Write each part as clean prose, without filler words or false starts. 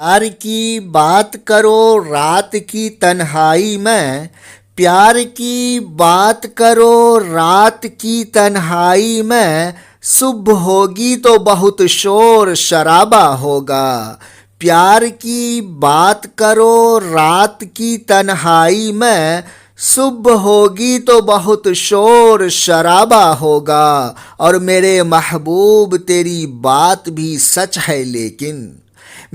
प्यार की बात करो रात की तन्हाई में, प्यार की बात करो रात की तन्हाई में, सुबह होगी तो बहुत शोर शराबा होगा। प्यार की बात करो रात की तन्हाई में, सुबह होगी तो बहुत शोर शराबा होगा। और मेरे महबूब तेरी बात भी सच है लेकिन,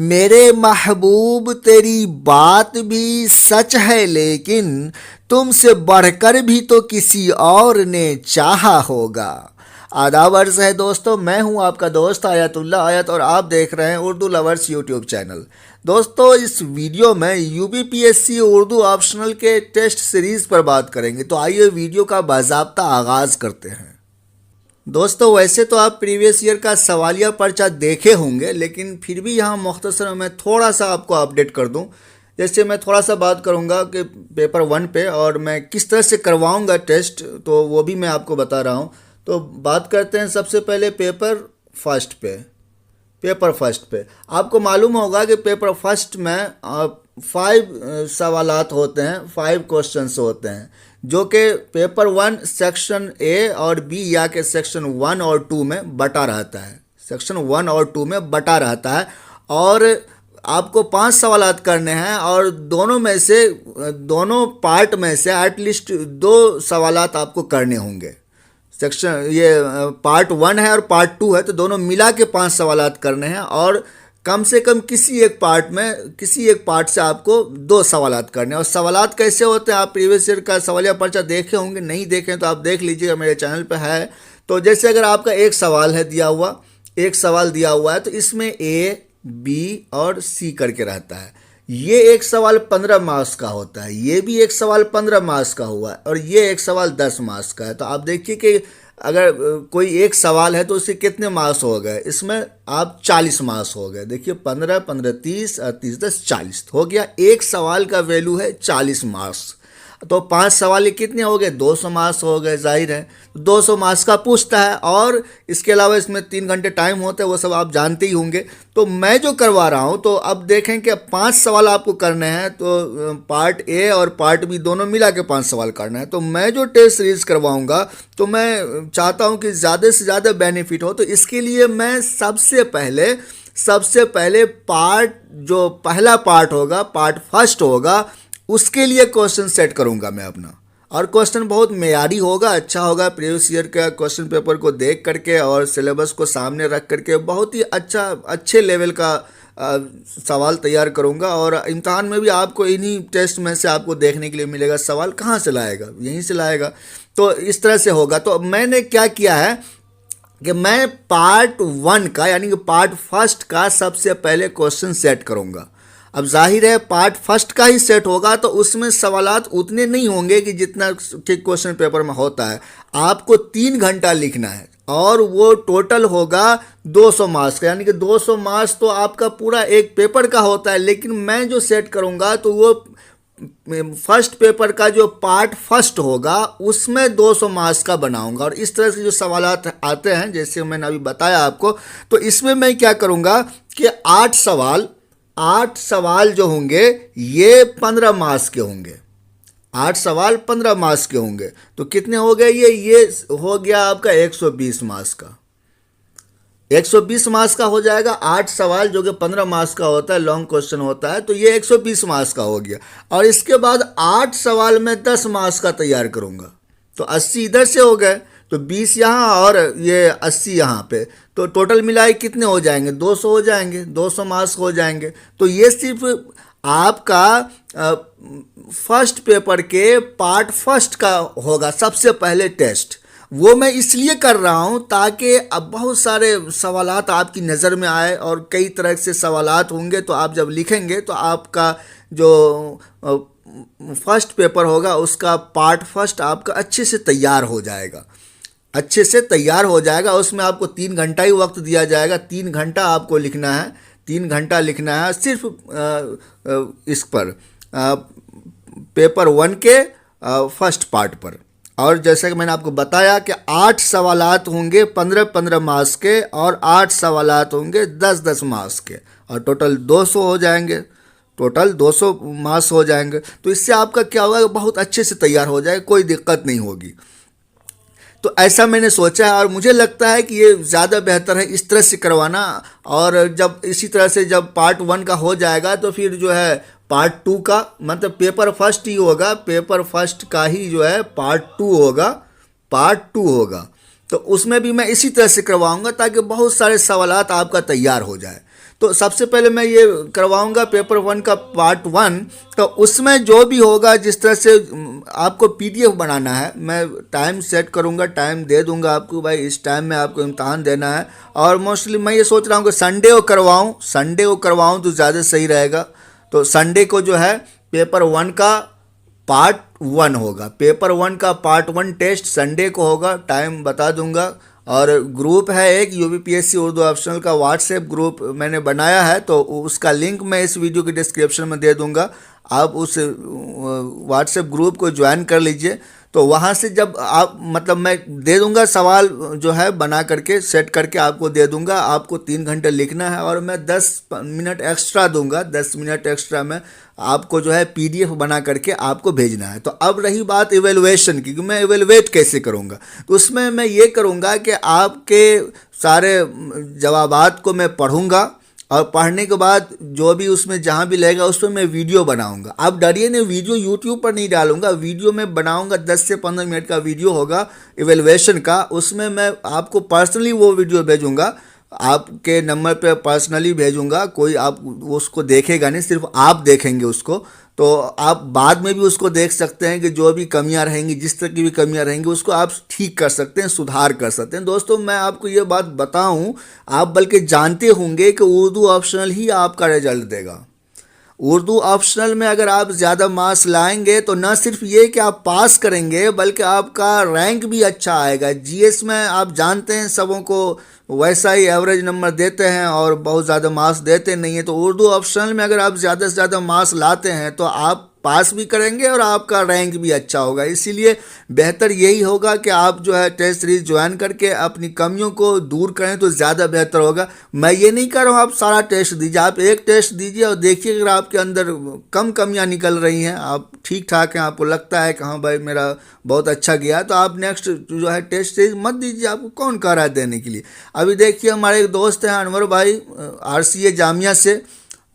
मेरे महबूब तेरी बात भी सच है लेकिन, तुमसे बढ़कर भी तो किसी और ने चाहा होगा। आदाब अर्ज़ है दोस्तों, मैं हूं आपका दोस्त आयतुल्लाह आयत और आप देख रहे हैं उर्दू लवर्स यूट्यूब चैनल। दोस्तों, इस वीडियो में यूपीपीएससी उर्दू ऑप्शनल के टेस्ट सीरीज़ पर बात करेंगे, तो आइए वीडियो का बाज़ाब्ता आगाज़ करते हैं। दोस्तों, वैसे तो आप प्रीवियस ईयर का सवालिया पर्चा देखे होंगे, लेकिन फिर भी यहाँ मुख्तसर मैं थोड़ा सा आपको अपडेट कर दूँ। जैसे मैं थोड़ा सा बात करूँगा कि पेपर 1 पे और मैं किस तरह से करवाऊँगा टेस्ट, तो वो भी मैं आपको बता रहा हूँ। तो बात करते हैं सबसे पहले पेपर फर्स्ट पे। पेपर फर्स्ट पे आपको मालूम होगा कि पेपर फर्स्ट में 5 सवालात होते हैं, 5 क्वेश्चंस होते हैं, जो कि पेपर 1 सेक्शन ए और बी या के सेक्शन 1 और 2 में बटा रहता है। सेक्शन 1 और 2 में बटा रहता है और आपको 5 सवालात करने हैं और दोनों पार्ट में से एटलीस्ट 2 सवालात आपको करने होंगे। सेक्शन ये पार्ट 1 है और पार्ट 2 है, तो दोनों मिला के 5 सवालात करने हैं और कम से कम किसी एक पार्ट से आपको 2 सवालात करने हैं। और सवालात कैसे होते हैं, आप प्रीवियस ईयर का सवालिया पर्चा देखे होंगे, नहीं देखे तो आप देख लीजिएगा, मेरे चैनल पे है। तो जैसे अगर आपका एक सवाल दिया हुआ है तो इसमें ए, बी और सी करके रहता है। ये एक सवाल 15 मार्क्स का होता है, ये भी एक सवाल 15 मार्क्स का हुआ है और ये एक सवाल 10 मार्क्स का है। तो आप देखिए कि अगर कोई एक सवाल है तो उससे कितने मार्क्स हो गए, इसमें आप 40 मार्क्स हो गए। देखिए 15, 15, 30 और 30, 10, 40 हो गया। एक सवाल का वैल्यू है 40 मार्क्स। तो 5 सवाल ये कितने हो गए, 200 मार्क्स हो गए। जाहिर है 200 मार्क्स का पूछता है और इसके अलावा इसमें 3 घंटे टाइम होता है, वो सब आप जानते ही होंगे। तो मैं जो करवा रहा हूँ, तो अब देखें कि 5 सवाल आपको करने हैं, तो पार्ट ए और पार्ट बी दोनों मिला के 5 सवाल करना है। तो मैं जो टेस्ट सीरीज करवाऊँगा, तो मैं चाहता हूँ कि ज़्यादा से ज़्यादा बेनिफिट हो। तो इसके लिए मैं सबसे पहले जो पहला पार्ट होगा, पार्ट फर्स्ट होगा, उसके लिए क्वेश्चन सेट करूंगा मैं अपना। और क्वेश्चन बहुत मेयारी होगा, अच्छा होगा। प्रीवियस ईयर का क्वेश्चन पेपर को देख करके और सिलेबस को सामने रख करके बहुत ही अच्छे लेवल का सवाल तैयार करूंगा। और इम्तहान में भी आपको इन्हीं टेस्ट में से आपको देखने के लिए मिलेगा सवाल कहाँ से लाएगा, यहीं से लाएगा। तो इस तरह से होगा। तो मैंने क्या किया है कि मैं पार्ट 1 का यानी कि पार्ट फर्स्ट का सबसे पहले क्वेश्चन सेट करूंगा। अब जाहिर है पार्ट फर्स्ट का ही सेट होगा, तो उसमें सवालात उतने नहीं होंगे कि जितना कि क्वेश्चन पेपर में होता है। आपको 3 घंटा लिखना है और वो टोटल होगा 200 मार्क्स का, यानी कि 200 मार्क्स तो आपका पूरा एक पेपर का होता है। लेकिन मैं जो सेट करूंगा तो वो फर्स्ट पेपर का जो पार्ट फर्स्ट होगा उसमें 200 मार्क्स का बनाऊंगा। और इस तरह से जो सवालात आते हैं, जैसे मैंने अभी बताया आपको, तो इसमें मैं क्या करूंगा कि 8 सवाल जो होंगे ये 15 मार्क्स के होंगे। 8 सवाल 15 मार्क्स के होंगे, तो कितने हो गए ये हो गया आपका 120 मार्क्स का। 120 मार्क्स का हो जाएगा 8 सवाल, जो कि 15 मार्क्स का होता है, लॉन्ग क्वेश्चन होता है। तो ये 120 मार्क्स का हो गया। और इसके बाद 8 सवाल में 10 मार्क्स का तैयार करूंगा, तो 80 इधर से हो गए, तो 20 यहाँ और ये 80 यहाँ पे, तो टोटल मिलाए कितने हो जाएंगे, 200 हो जाएंगे, 200 मार्क्स हो जाएंगे। तो ये सिर्फ आपका फर्स्ट पेपर के पार्ट फर्स्ट का होगा सबसे पहले टेस्ट। वो मैं इसलिए कर रहा हूँ ताकि अब बहुत सारे सवालात आपकी नज़र में आए और कई तरह से सवालात होंगे, तो आप जब लिखेंगे तो आपका जो फर्स्ट पेपर होगा उसका पार्ट फर्स्ट आपका अच्छे से तैयार हो जाएगा। उसमें आपको 3 घंटा ही वक्त दिया जाएगा। 3 घंटा आपको लिखना है, 3 घंटा लिखना है सिर्फ इस पर पेपर 1 के फर्स्ट पार्ट पर। और जैसा कि मैंने आपको बताया कि 8 सवालात होंगे 15-15 मार्क्स के और 8 सवालात होंगे 10-10 मार्क्स के। और टोटल 200 हो जाएंगे, टोटल 200 मास हो जाएंगे। तो इससे आपका क्या होगा, बहुत अच्छे से तैयार हो जाएगा, कोई दिक्कत नहीं होगी। तो ऐसा मैंने सोचा है और मुझे लगता है कि ये ज़्यादा बेहतर है इस तरह से करवाना। और जब इसी तरह से जब पार्ट 1 का हो जाएगा तो फिर जो है पार्ट 2 का, मतलब पेपर फर्स्ट ही होगा, पेपर फर्स्ट का ही जो है पार्ट 2 होगा, पार्ट 2 होगा। तो उसमें भी मैं इसी तरह से करवाऊंगा ताकि बहुत सारे सवालात आपका तैयार हो जाए। तो सबसे पहले मैं ये करवाऊंगा पेपर 1 का पार्ट 1। तो उसमें जो भी होगा, जिस तरह से आपको पीडीएफ बनाना है, मैं टाइम सेट करूंगा, टाइम दे दूंगा आपको, भाई इस टाइम में आपको इम्तहान देना है। और मोस्टली मैं ये सोच रहा हूँ कि संडे को करवाऊँ, संडे को करवाऊँ तो ज़्यादा सही रहेगा। तो संडे को जो है पेपर 1 का पार्ट 1 होगा, पेपर 1 का पार्ट 1 टेस्ट संडे को होगा, टाइम बता दूंगा। और ग्रुप है एक यूपीपीएससी उर्दू ऑप्शनल का व्हाट्सएप ग्रुप मैंने बनाया है, तो उसका लिंक मैं इस वीडियो के डिस्क्रिप्शन में दे दूंगा। आप उस व्हाट्सएप ग्रुप को ज्वाइन कर लीजिए। तो वहाँ से जब आप, मतलब मैं दे दूंगा सवाल जो है बना करके सेट करके आपको दे दूंगा। आपको 3 घंटे लिखना है और मैं 10 मिनट एक्स्ट्रा दूंगा, 10 मिनट एक्स्ट्रा में आपको जो है पीडीएफ बना करके आपको भेजना है। तो अब रही बात इवेलुएशन की कि मैं इवेलुएट कैसे करूंगा, तो उसमें मैं ये करूंगा कि आपके सारे जवाबात को मैं पढ़ूंगा और पढ़ने के बाद जो भी उसमें जहाँ भी लगेगा उस पर मैं वीडियो बनाऊंगा। आप डरिए नहीं, वीडियो यूट्यूब पर नहीं डालूंगा, वीडियो में बनाऊंगा, 10 से 15 मिनट का वीडियो होगा इवेलुएशन का। उसमें मैं आपको पर्सनली वो वीडियो भेजूंगा, आपके नंबर पे पर्सनली भेजूंगा, कोई आप उसको देखेगा नहीं, सिर्फ आप देखेंगे उसको। तो आप बाद में भी उसको देख सकते हैं कि जो भी कमियां रहेंगी, जिस तरह की भी कमियां रहेंगी, उसको आप ठीक कर सकते हैं, सुधार कर सकते हैं। दोस्तों मैं आपको ये बात बताऊं, आप बल्कि जानते होंगे कि उर्दू ऑप्शनल ही आपका रिजल्ट देगा। उर्दू ऑप्शनल में अगर आप ज़्यादा मार्क्स लाएंगे तो न सिर्फ ये कि आप पास करेंगे, बल्कि आपका रैंक भी अच्छा आएगा। जीएस में आप जानते हैं सबों को वैसा ही एवरेज नंबर देते हैं और बहुत ज़्यादा मार्क्स देते नहीं हैं। तो उर्दू ऑप्शनल में अगर आप ज़्यादा से ज़्यादा मार्क्स लाते हैं तो आप पास भी करेंगे और आपका रैंक भी अच्छा होगा। इसीलिए बेहतर यही होगा कि आप जो है टेस्ट सीरीज ज्वाइन करके अपनी कमियों को दूर करें तो ज़्यादा बेहतर होगा। मैं ये नहीं कह रहा हूँ आप सारा टेस्ट दीजिए, आप एक टेस्ट दीजिए और देखिए अगर आपके अंदर कम कमियाँ निकल रही हैं, आप ठीक ठाक हैं, आपको लगता है कि हाँ भाई मेरा बहुत अच्छा गया, तो आप नेक्स्ट जो है टेस्ट सीरीज मत दीजिए। आपको कौन कह रहा है देने के लिए। अभी देखिए हमारे एक दोस्त हैं अनवर भाई, आरसीए जामिया से,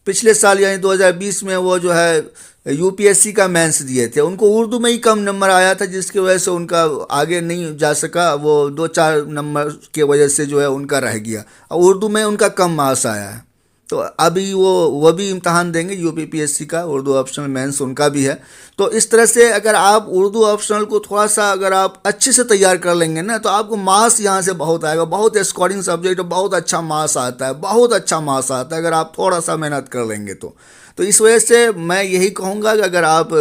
पिछले साल यानी 2020 में वो जो है यूपीएससी का मेंस दिए थे, उनको उर्दू में ही कम नंबर आया था, जिसकी वजह से उनका आगे नहीं जा सका। वो 2-4 नंबर के वजह से जो है उनका रह गया, और उर्दू में उनका कम मार्क्स आया है। तो अभी वो भी इम्तहान देंगे यूपीपीएससी का, उर्दू ऑप्शनल मेंस उनका भी है। तो इस तरह से अगर आप उर्दू ऑप्शनल को थोड़ा सा अगर आप अच्छे से तैयार कर लेंगे ना, तो आपको मार्क्स यहाँ से बहुत आएगा, बहुत स्कोरिंग सब्जेक्ट, बहुत अच्छा मार्क्स आता है, बहुत अच्छा मार्क्स आता है अगर आप थोड़ा सा मेहनत कर लेंगे तो इस वजह से मैं यही कहूँगा कि अगर आप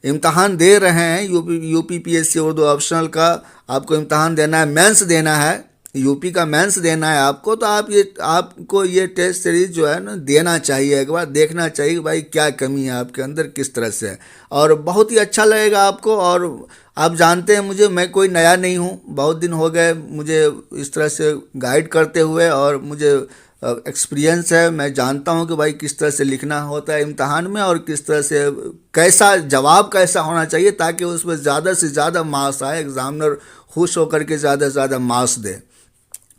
इम्तहान दे रहे हैं यूपीपीएससी उर्दू ऑप्शनल का, आपको इम्तहान देना है, मेंस देना है, यूपी का मेंस देना है आपको, तो आपको ये टेस्ट सीरीज जो है ना देना चाहिए, एक बार देखना चाहिए भाई क्या कमी है आपके अंदर, किस तरह से है, और बहुत ही अच्छा लगेगा आपको। और आप जानते हैं मुझे, मैं कोई नया नहीं हूँ, बहुत दिन हो गए मुझे इस तरह से गाइड करते हुए, और मुझे एक्सपीरियंस है। मैं जानता हूँ कि भाई किस तरह से लिखना होता है इम्तहान में, और किस तरह से कैसा जवाब कैसा होना चाहिए ताकि उसमें ज़्यादा से ज़्यादा मार्क्स आए, एग्जामिनर खुश होकर के ज़्यादा से ज़्यादा मार्क्स दे।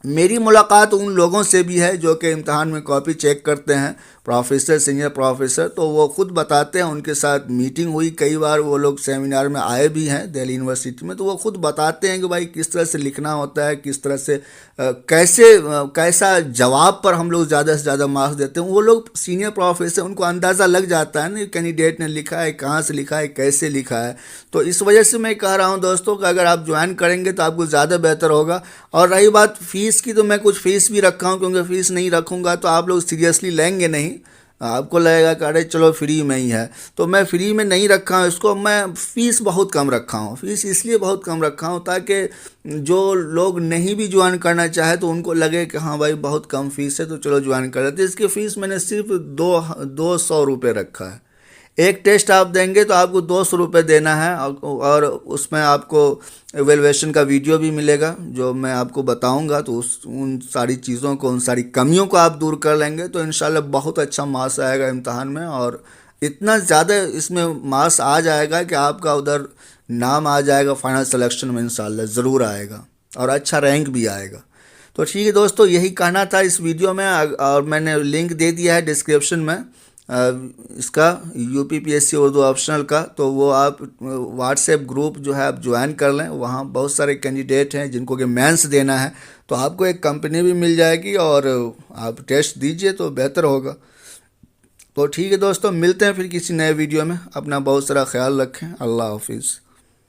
मेरी मुलाकात उन लोगों से भी है जो कि इम्तहान में कॉपी चेक करते हैं, प्रोफेसर, सीनियर प्रोफेसर, तो वो खुद बताते हैं, उनके साथ मीटिंग हुई कई बार, वो लोग सेमिनार में आए भी हैं दिल्ली यूनिवर्सिटी में, तो वो खुद बताते हैं कि भाई किस तरह से लिखना होता है, किस तरह से कैसा जवाब पर हम लोग ज़्यादा से ज़्यादा मार्क्स देते हैं। वो लोग सीनियर प्रोफेसर, उनको अंदाज़ा लग जाता है ना कैंडिडेट ने लिखा है, कहाँ से लिखा है, कैसे लिखा है। तो इस वजह से मैं कह रहा हूँ दोस्तों कि अगर आप ज्वाइन करेंगे तो आपको ज़्यादा बेहतर होगा। और रही बात फीस की, तो मैं कुछ फ़ीस भी रखा हूँ, क्योंकि फ़ीस नहीं रखूँगा तो आप लोग सीरियसली लेंगे नहीं, आपको लगेगा कि अरे चलो फ्री में ही है। तो मैं फ्री में नहीं रखा हूँ इसको, मैं फ़ीस बहुत कम रखा हूँ। फ़ीस इसलिए बहुत कम रखा हूँ ताकि जो लोग नहीं भी ज्वाइन करना चाहे तो उनको लगे कि हाँ भाई बहुत कम फ़ीस है तो चलो ज्वाइन कर लेते। इसकी फ़ीस मैंने सिर्फ 200 रुपये रखा है, एक टेस्ट आप देंगे तो आपको 200 रुपये देना है, और उसमें आपको एवेलुएशन का वीडियो भी मिलेगा जो मैं आपको बताऊंगा। तो उन सारी चीज़ों को, उन सारी कमियों को आप दूर कर लेंगे तो इंशाल्लाह बहुत अच्छा मार्क्स आएगा इम्तहान में, और इतना ज़्यादा इसमें मार्क्स आ जाएगा कि आपका उधर नाम आ जाएगा फाइनल सिलेक्शन में, इंशाल्लाह ज़रूर आएगा और अच्छा रैंक भी आएगा। तो ठीक है दोस्तों, यही कहना था इस वीडियो में, और मैंने लिंक दे दिया है डिस्क्रिप्शन में इसका यूपीपीएससी उर्दू ऑप्शनल का। तो वो आप व्हाट्सएप ग्रुप जो है आप ज्वाइन कर लें, वहाँ बहुत सारे कैंडिडेट हैं जिनको कि मेंस देना है, तो आपको एक कंपनी भी मिल जाएगी और आप टेस्ट दीजिए तो बेहतर होगा। तो ठीक है दोस्तों, मिलते हैं फिर किसी नए वीडियो में। अपना बहुत सारा ख्याल रखें। अल्लाह हाफिज़।